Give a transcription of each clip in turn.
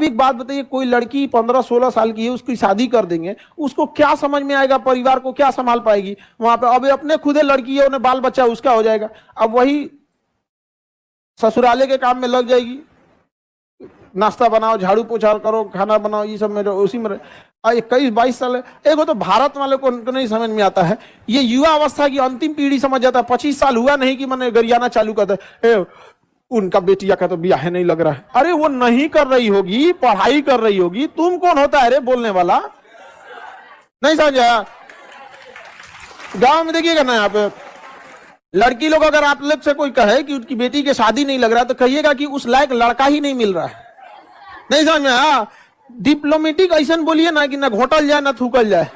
एक बात बताइए, कोई लड़की 15-16 साल की है, उसकी शादी कर देंगे, उसको क्या समझ में आएगा, परिवार को क्या संभाल पाएगी वहां पे? अब अपने खुदे लड़की है, उन्हें बाल बच्चा उसका हो जाएगा, अब वही ससुराले के काम में लग जाएगी, नाश्ता बनाओ, झाड़ू पोछा करो, खाना बनाओ, ये सब में उसी में 21-22 साल है। एक तो भारत वाले को नहीं समझ में आता है, ये युवा अवस्था की अंतिम पीढ़ी समझ जाता है। 25 साल हुआ नहीं कि मैंने गरियाना चालू करता है, उनका बेटिया का तो ब्याह नहीं लग रहा है। अरे वो नहीं कर रही होगी, पढ़ाई कर रही होगी, तुम कौन होता है रे बोलने वाला? नहीं समझा? गांव में देखिएगा ना, यहाँ पे लड़की लोग अगर आप लोग से कोई कहे कि उनकी बेटी की शादी नहीं लग रहा, तो कहिएगा कि उस लायक लड़का ही नहीं मिल रहा है। नहीं समझ में? हाँ, डिप्लोमेटिक ऐसा बोलिए ना कि ना घोटल जाए ना थूकल जाए।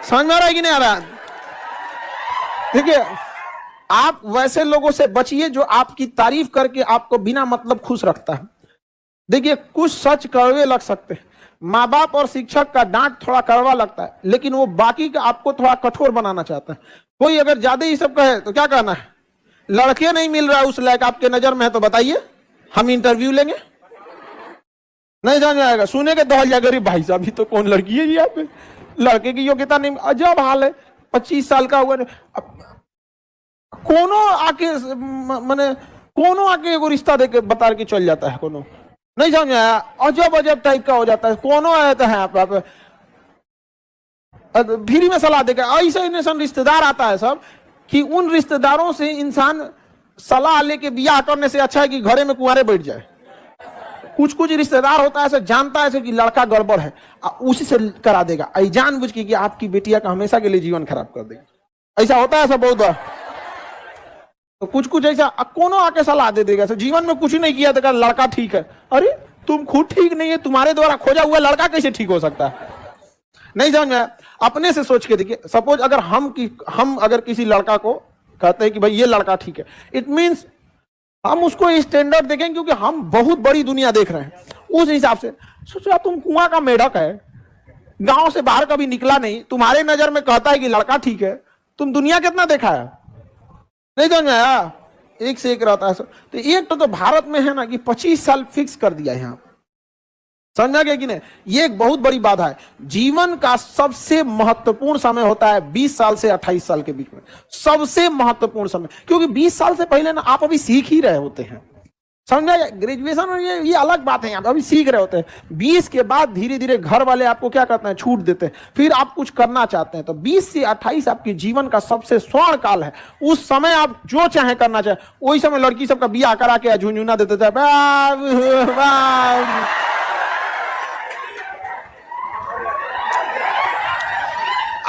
समझ में आ रहा है कि नहीं आ रहा? देखिए, आप वैसे लोगों से बचिए जो आपकी तारीफ करके आपको बिना मतलब खुश रखता है। देखिए, कुछ सच कड़वे लग सकते हैं, माँ बाप और शिक्षक का डांट थोड़ा कड़वा लगता है, लेकिन वो बाकी का आपको थोड़ा कठोर बनाना चाहता है। कोई अगर ज्यादा ही सब कहे तो क्या कहना है? लड़के नहीं मिल रहा उस लायक आपके नजर में है तो बताइए, हम इंटरव्यू लेंगे। नहीं समझ में आएगा, सुने के दहल जाएगा, गरीब भाई साहब, तो कौन लड़की है यहाँ पे, लड़के की योग्यता नहीं। अजब हाल है, 25 साल का हुआ, कोनो आके माने कोनो आके एगो रिश्ता देके बता के चल जाता है, कोनो नहीं समझ में आया, अजब अजब टाइप का हो जाता है। कोनो आता है आप फ्री में सलाह देकर, ऐसा रिश्तेदार आता है सब कि उन रिश्तेदारों से इंसान सलाह लेके बियाह करने से अच्छा है कि घरे में कुंवारे बैठ जाए। कुछ कुछ रिश्तेदार होता है ऐसे, जानता है कि लड़का गड़बड़ है, उसी से करा देगा, जानबूझ के कि आपकी बेटिया का हमेशा के लिए जीवन खराब कर देगा। ऐसा होता है ऐसा बहुत बार। तो कुछ कुछ ऐसा कोनो आके सलाह दे देगा, जीवन में कुछ नहीं किया तो लड़का ठीक है। अरे तुम खुद ठीक नहीं है, तुम्हारे द्वारा खोजा हुआ लड़का कैसे ठीक हो सकता है? नहीं समझ में? अपने से सोच के देखिए, सपोज अगर हम अगर किसी लड़का को कहते हैं कि भाई ये लड़का ठीक है, इट मीन्स हम उसको स्टैंडर्ड देखें, क्योंकि हम बहुत बड़ी दुनिया देख रहे हैं। उस हिसाब से सोचो, तुम कुआं का मेढक है, गांव से बाहर कभी निकला नहीं, तुम्हारे नजर में कहता है कि लड़का ठीक है, तुम दुनिया कितना देखा है? नहीं समझ में आया? एक से एक रहता है। तो एक तो भारत में है ना कि 25 साल फिक्स कर दिया है यहाँ, समझा गया कि नहीं? ये एक बहुत बड़ी बाधा है। जीवन का सबसे महत्वपूर्ण समय होता है 20 साल से 28 साल के बीच में, सबसे महत्वपूर्ण समय, क्योंकि 20 साल से पहले ना आप अभी सीख ही रहे होते हैं, समझा? ग्रेजुएशन और ये अलग बात है, आप अभी सीख रहे होते हैं। 20 के बाद धीरे धीरे घर वाले आपको क्या करते हैं, छूट देते हैं, फिर आप कुछ करना चाहते हैं। तो 20 से 28 आपके जीवन का सबसे स्वर्ण काल है। उस समय आप जो चाहे करना चाहे, वही समय लड़की सबका बियाह करा के झुंझुना देते थे।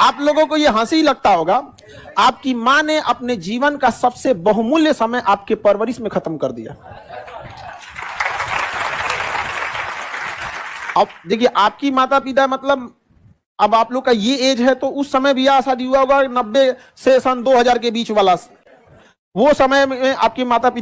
आप लोगों को यह हंसी लगता होगा, आपकी मां ने अपने जीवन का सबसे बहुमूल्य समय आपके परवरिश में खत्म कर दिया। अब देखिए, आपकी माता पिता मतलब अब आप लोग का ये एज है, तो उस समय ब्याह शादी हुआ होगा 90 से सन 2000 के बीच वाला, वो समय में आपके माता पिता